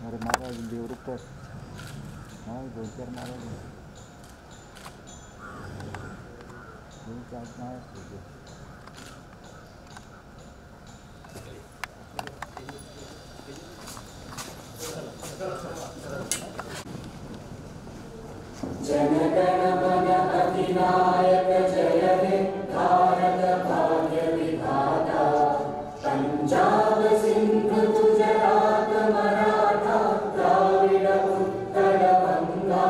अरे महाराज देवरूपर हाँ 2-4 महाराज 2-4 महाराज जनगण मन अधिनायक जय हे भारत भाग्य विधाता पंजाब सिंध गुजरात मराठा द्राविड उत्कल बंगा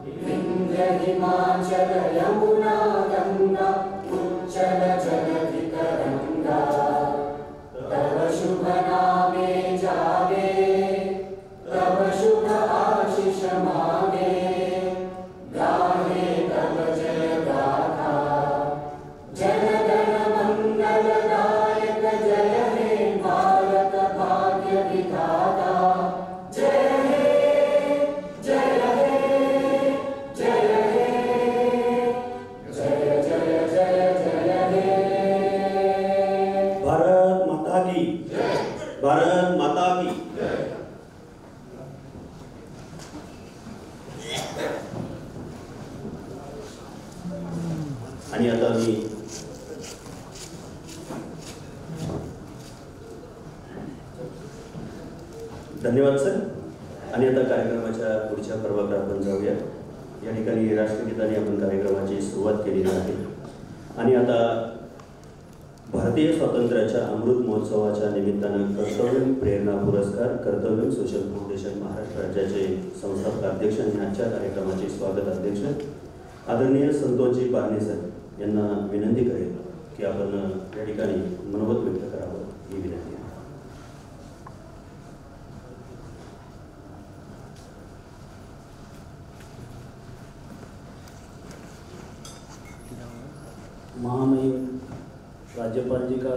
विंध्य हिमाचल यमुना गंगा उच्चल जलधि तरंगा तव शुभ नामे जागे तव शुभ आशीष मागे गाहे तव जय गाथा जनगण मंगलदायक जय हे भारत भाग्य विधाता जय हे जय हे जय हे जय जय जय जय हे भारत माता की भारत माता की आणि आता मी धन्यवाद सर. आणि आता कार्यक्रमाच्या पुढच्या प्रभागात आपण जाऊया. या ठिकाणी राष्ट्रगीताने आपण कार्यक्रमाची सुरुवात केलेली आहे आणि आता भारतीय स्वातंत्र्याच्या अमृत महोत्सवाच्या निमित्तानं कर्तव्य प्रेरणा पुरस्कार कर्तव्य सोशल फाउंडेशन महाराष्ट्र राज्याचे संस्थापक अध्यक्ष आणि आजच्या कार्यक्रमाचे स्वागत अध्यक्ष आदरणीय संतोषजी बारणे सर यांना विनंती करेल की आपण या ठिकाणी मनोगत व्यक्त करावं ही विनंती आहे. महामहिम राज्यपाल जी का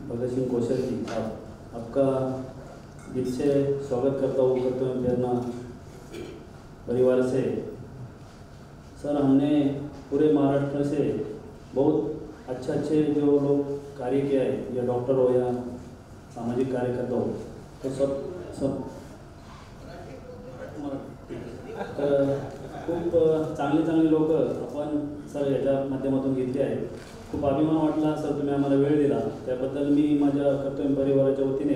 भगत सिंह कोश्यारी जी आपका दिल से स्वागत करता हूँ कर्तव्य प्रेरणा परिवार से. सर हमने पूरे महाराष्ट्र से बहुत अच्छे जो लोग कार्य किया है या डॉक्टर हो या सामाजिक कार्यकर्ता हो तो सब खूप चांगली लोक आपण सर याच्या माध्यमातून घेतली आहे. खूप अभिमान वाटला सर तुम्ही आम्हाला वेळ दिला त्याबद्दल मी माझ्या कर्तव्य परिवाराच्या वतीने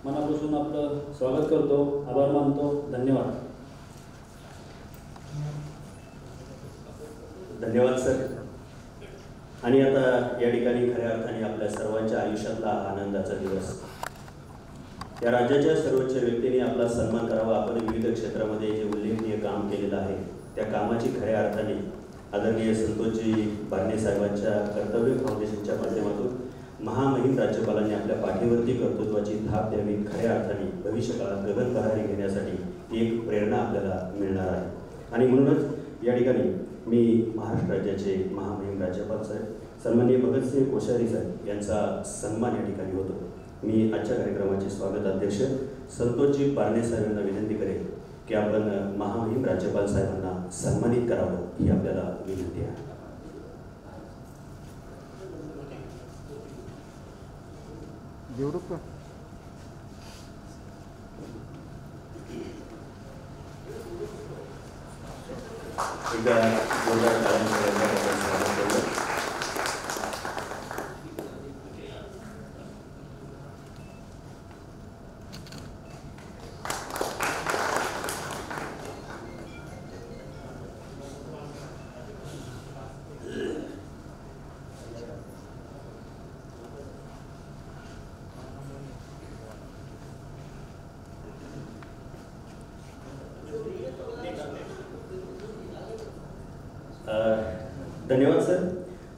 मनापासून आपलं स्वागत करतो, आभार मानतो. धन्यवाद. धन्यवाद सर. आणि आता या ठिकाणी खऱ्या अर्थाने आपल्या सर्वांच्या आयुष्यातला आनंदाचा दिवस. या राज्याच्या सर्वोच्च व्यक्तीने आपला सन्मान करावा. आपण विविध क्षेत्रामध्ये जे उल्लेखनीय काम केलेलं आहे त्या कामाची खऱ्या अर्थाने आदरणीय संतोषजी बारणे साहेबांच्या कर्तव्य फाउंडेशनच्या माध्यमातून महामहिम राज्यपालांनी आपल्या पाठीवरती कर्तृत्वाची थाप द्यावी. खऱ्या अर्थाने भविष्यकाळात गगन भरारी घेण्यासाठी एक प्रेरणा आपल्याला मिळणार आहे. आणि म्हणूनच या ठिकाणी मी महाराष्ट्र राज्याचे महामहिम राज्यपाल साहेब सन्माननीय भगतसिंह कोश्यारी साहेब यांचा सन्मान या ठिकाणी होतो. मी आजच्या कार्यक्रमाचे स्वागत अध्यक्ष संतोषजी बारणे साहेबांना विनंती करेन की आपण महामहिम राज्यपाल साहेबांना सन्मानित करावं ही आपल्याला विनंती आहे. देवरूपर एकदा जोरदार टाळ्यांच्या स्वागत करूया. धन्यवाद सर.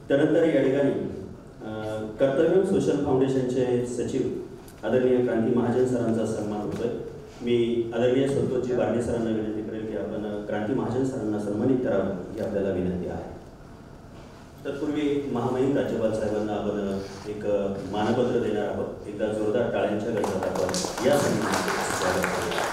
त्यानंतर या ठिकाणी कर्तव्य सोशल फाउंडेशनचे सचिव आदरणीय क्रांती महाजन सरांचा सन्मान होतोय. मी आदरणीय संतोषजी बारणे सरांना विनंती करेल की आपण क्रांती महाजन सरांना सन्मानित करावं ही आपल्याला विनंती आहे. तत्पूर्वी महामहिम राज्यपाल साहेबांना आपण एक मानपत्र देणार आहोत. एकदा जोरदार टाळ्यांच्या गजरात आपण या सन्मानाचे स्वागत करूया.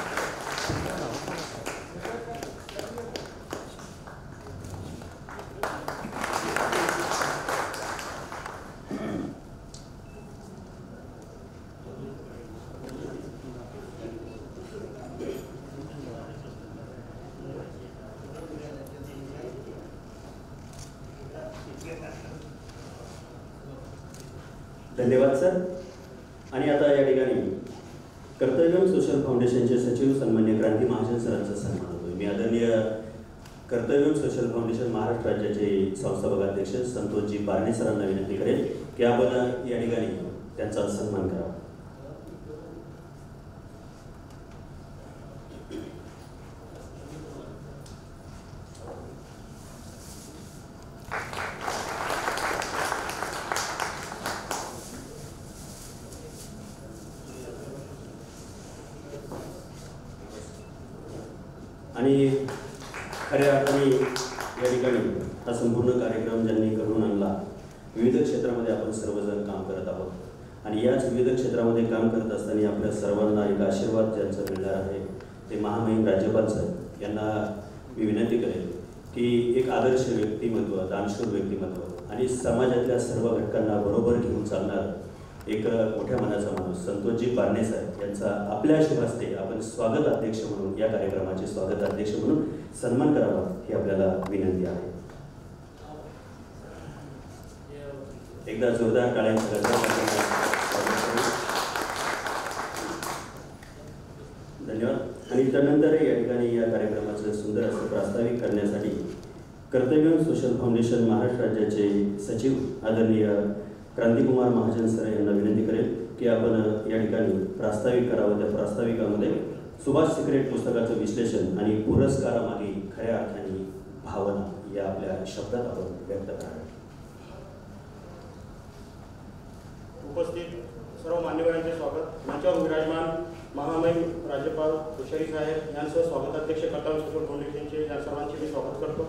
धन्यवाद सर. आणि आता या ठिकाणी कर्तव्यम सोशल फाउंडेशनचे सचिव सन्मान्य क्रांती महाजन सरांचा सन्मान होतोय. मी आदरणीय कर्तव्यम सोशल फाउंडेशन महाराष्ट्र राज्याचे संस्थापक अध्यक्ष संतोषजी बारणे सरांना विनंती करेल की आपण या ठिकाणी त्यांचा सन्मान करावा. आणि खऱ्या अर्थाने या ठिकाणी हा संपूर्ण कार्यक्रम ज्यांनी घडवून आणला, विविध क्षेत्रामध्ये आपण सर्वजण काम करत आहोत आणि याच विविध क्षेत्रामध्ये काम करत असताना आपल्या सर्वांना एक आशीर्वाद ज्यांचा मिळणार आहे ते महामहिम राज्यपाल साहेब यांना मी विनंती करेन की एक आदर्श व्यक्तिमत्व, दानशूर व्यक्तिमत्व आणि समाजातल्या सर्व घटकांना बरोबर घेऊन चालणार एक मोठ्या मनाचा माणूस संतोषजी बारणे साहेब यांचा आपल्या शुभ हस्ते आपण स्वागत अध्यक्ष म्हणून या कार्यक्रमाचे स्वागत अध्यक्ष म्हणून सन्मान करावा ही आपल्याला विनंती आहे. एकदा जोरदार टाळ्यांच्या गजरात. धन्यवाद. आणि त्यानंतर या ठिकाणी या कार्यक्रमाचं सुंदर असं प्रास्ताविक करण्यासाठी कर्तव्यम सोशल फाउंडेशन महाराष्ट्र राज्याचे सचिव आदरणीय क्रांतिकुमार महाजन सर यांना विनंती करेल की आपण या ठिकाणी प्रास्ताविक करावं. त्या प्रास्ताविकामध्ये सुभाष सिक्रेट पुस्तकाचं विश्लेषण आणि पुरस्कारामागे खऱ्या अर्थाने भावना या आपल्या शब्दात आपण व्यक्त कराव्या. उपस्थित सर्व मान्यवरांचे स्वागत. मंचावर विराजमान महामहिम राज्यपाल कोश्यारी साहेब यांसह स्वागताध्यक्ष कर्तव्य सोशल फाउंडेशनचे या सर्वांचे मी स्वागत करतो.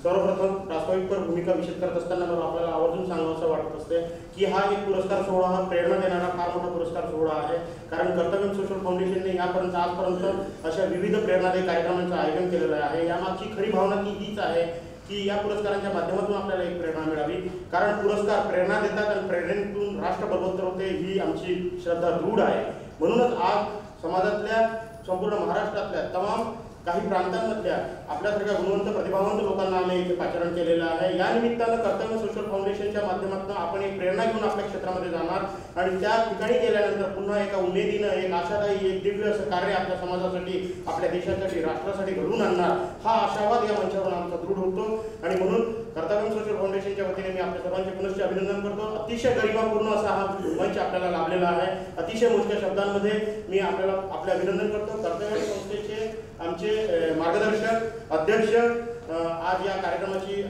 सर्वप्रथम प्रास्ताविकपर भूमिका विषद करत असताना मला आपल्याला आवर्जून सांगावं असं वाटत असते की हा एक पुरस्कार सोहळा हा प्रेरणा देणारा फार मोठा पुरस्कार सोहळा आहे. कारण कर्तव्यम सोशल फाउंडेशनने यापर्यंत आजपर्यंत अशा विविध प्रेरणादायी कार्यक्रमांचं आयोजन केलेलं आहे. यामागची खरी भावना ती हीच आहे की या पुरस्कारांच्या माध्यमातून आपल्याला एक प्रेरणा मिळावी. कारण पुरस्कार प्रेरणा देतात आणि प्रेरणेतून राष्ट्र बलवत्तर होते ही आमची श्रद्धा दृढ आहे. म्हणूनच आज समाजातल्या संपूर्ण महाराष्ट्रातल्या तमाम काही प्रांतांमधल्या आपल्यासारख्या गुणवंत प्रतिभावंत लोकांना आम्ही इथे पाचारण केलेलं आहे. या निमित्तानं कर्तव्य सोशल फाउंडेशनच्या माध्यमातून आपण एक प्रेरणा घेऊन आपल्या क्षेत्रामध्ये जाणार आणि त्या ठिकाणी गेल्यानंतर पुन्हा एका उमेदीनं, एक आशादायी, एक दिव्य असं कार्य आपल्या समाजासाठी, आपल्या देशासाठी, राष्ट्रासाठी घडवून आणणार हा आशावाद या मंचावरून आमचा दृढ होतो. आणि म्हणून कर्तव्य सोशल फाउंडेशनच्या वतीने मी आपल्या सर्वांचे पुनश्च अभिनंदन करतो. अतिशय गरिमापूर्ण असा हा मंच आपल्याला लाभलेला आहे. अतिशय मोजक्या शब्दांमध्ये मी आपल्याला आपले अभिनंदन करतो. कर्तव्य संस्थेचे आमचे मार्गदर्शक अध्यक्ष आज या कार्यक्रमाची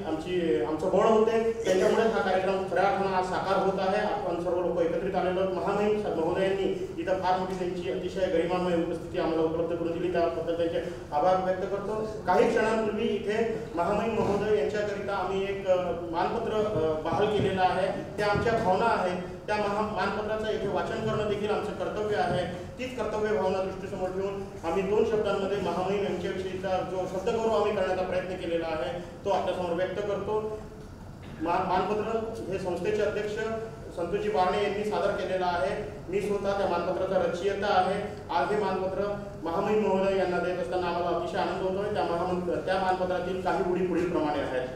आमचं बळ होते. त्यांच्यामुळे हा कार्यक्रम खऱ्या अर्थानं आज साकार होत आहे. आपण सर्व लोक एकत्रित आलेलो. महामहिम महोदयांनी इथं फार मोठी त्यांची अतिशय गरिमामय उपस्थिती आम्हाला उपलब्ध करून दिली, त्याबद्दल त्यांचे आभार व्यक्त करतो. काही क्षणांपूर्वी इथे महामहिम महोदय यांच्याकरिता आम्ही एक मानपत्र बहाल केलेलं आहे. त्या आमच्या भावना आहेत. त्या मानपत्राचं इथे वाचन करणं देखील आमचं कर्तव्य आहे. तीच कर्तव्य भावना दृष्टीसमोर ठेवून आम्ही 2 शब्दांमध्ये महामहिम यांच्याविषयीचा जो शब्दगौरव आम्ही करण्याचा प्रयत्न केलेला आहे तो आपल्यासमोर व्यक्त करतो. मानपत्र हे संस्थेचे अध्यक्ष संतोषजी बारणे यांनी सादर केलेलं आहे. मी स्वतः त्या मानपत्राचा रचयिता आहे. आज हे मानपत्र महामहिम महोदय यांना देत असताना आम्हाला अतिशय आनंद होतोय. त्या मानपत्रातील काही ओळी पुढील प्रमाणे आहेत.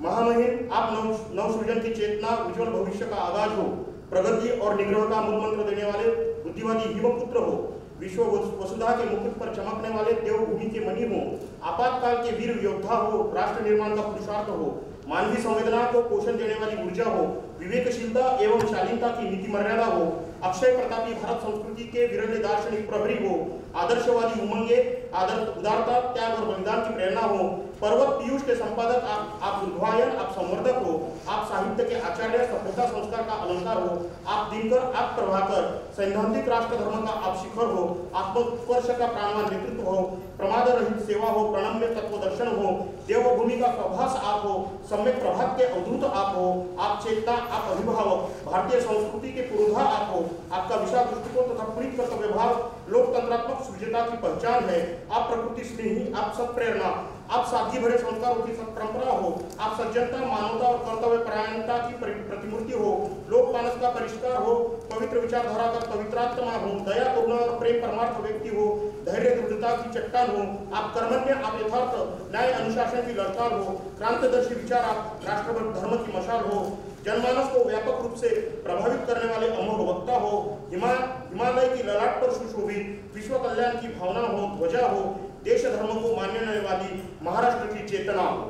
महामहिम, आप नवसृजन की चेतना, उज्जवल भविष्य का आगाज हो, प्रगति और निग्रह का मूल मंत्र देने वाले बुद्धिवादी हिमपुत्र हो, विश्व वसुधा के मुकुट पर चमकने वाले देवभूमि के मणि हो, आपातकाल के वीर योद्धा हो, राष्ट्र निर्माण का पुरुषार्थ हो, मानवीय संवेदना को पोषण देने वाली ऊर्जा हो, विवेकशीलता एवं शालीनता की नीति मर्यादा हो, अक्षय प्रतापी भारत संस्कृति के विरले दार्शनिक प्रहरी हो, आदर्शवादी उमंगे, उदारता, त्याग और बलिदान की प्रेरणा हो। पर्वत पीयूष के संपादक आप उद्घायन, आप संवर्धक हो। आप साहित्य के आचार्य, सभ्यता संस्कार का अलंकार हो। आप दिनकर, आप प्रभाकर, सैद्धांतिक राष्ट्र धर्म का आप शिखर हो। आत्मोत्कर्ष का प्राणवान नेतृत्व हो। प्रमाद रहित सेवा हो। प्रणम्य तत्वदर्शन हो। देवभूमि का प्रभास आप हो। सम्यक प्रभात के अवधूत आप हो। आप चेतना, आप अभिभावक, भारतीय संस्कृति के पुरोधा आप हो। आपका विशाल दृष्टिकोण तथा पुनीत कर्तव्य भाव लोकतंत्रात्मक सृजता की पहचान है। आप प्रकृति स्नेही, आप सत्प्रेरणा, आप सादगी भरे संस्कारों की परंपरा हो। आप सज्जनता, मानवता और कर्तव्य परायणता की प्रतिमूर्ति हो। लोकमानस का परिष्कार हो। पवित्र विचारधारा का पवित्रात्मा हो। दया, करुणा और प्रेम परमार्थ व्यक्ति हो। धैर्य, दृढ़ता की चट्टान हो। आप कर्मण्य, आप यथार्थ, न्याय, अनुशासन की ललकार हो। क्रांतिदर्शी विचार, आप राष्ट्रभक्त धर्म की मशाल हो। जनमानस को व्यापक रूप से प्रभावित करने वाले अमोघ वक्ता हो। हिमालय की ललाट पर सुशोभित विश्व कल्याण की भावना हो, ध्वजा हो। देश धर्म को मानने वाली महाराष्ट्र की चेतना हो।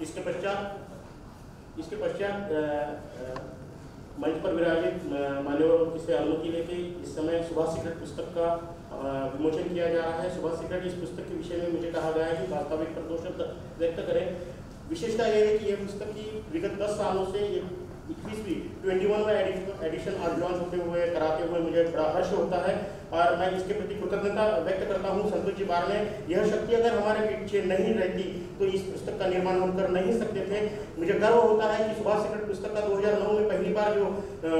इसके पश्चात मंच पर विराजित मान्यवरों से अनुमति लेके इस समय सुभाष सीक्रेट पुस्तक का विमोचन किया जा रहा है। सुभाष सीक्रेट इस पुस्तक के विषय में मुझे कहा गया है कि वास्तविक पर 2 शब्द व्यक्त करें। विशेषता यह है कि यह पुस्तक की विगत 10 सालों से 21वां एडिशन आज लॉन्च होते हुए कराते हुए मुझे बड़ा हर्ष होता है और मैं इसके प्रति कृतज्ञता व्यक्त करता हूँ संतोष जी बारने। यह शक्ति अगर हमारे पीछे नहीं रहती तो इस पुस्तक का निर्माण हम कर नहीं सकते थे। मुझे गर्व होता है कि सुभाष सीक्रेट पुस्तक का 2009 में पहली बार जो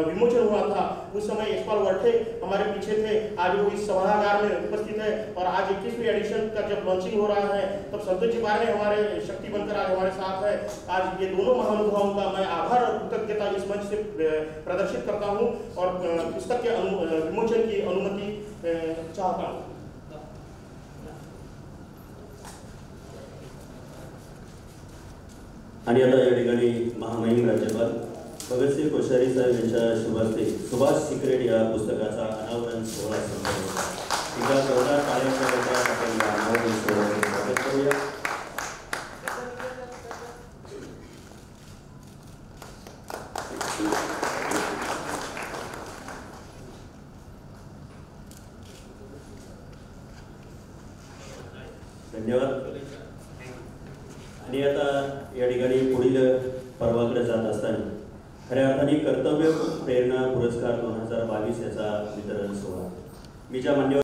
विमोचन हुआ था उस समय यशपाल वर्ठे हमारे पीछे थे। आज वो इस सभागार में उपस्थित है और आज 21वीं एडिशन का जब लॉन्चिंग हो रहा है तब संतोष जी बारने हमारे शक्ति बनकर आज हमारे साथ है। आज ये दोनों महानुभावों का मैं आभार और कृतज्ञता इस मंच से प्रदर्शित करता हूँ और पुस्तक के विमोचन की अनुमति चाहता हूँ। आणि आता या ठिकाणी महामहिम राज्यपाल भगतसिंग कोश्यारी साहेब यांच्या शुभ हस्ते सुभाष सिक्रेट या पुस्तकाचा अनावरण सोहळा संपन्न होता। एकदा जोरदार टाळ्यांच्या गजरात आपण या अनावरण सोहळ्याचे स्वागत करूया। धन्यवाद। आणि आता या ठिकाणी पुढील पर्वाकडे जात असताना खऱ्या अर्थाने कर्तव्य प्रेरणा पुरस्कार 2022 याचा वितरण सोहळा मी ज्या मान्यवर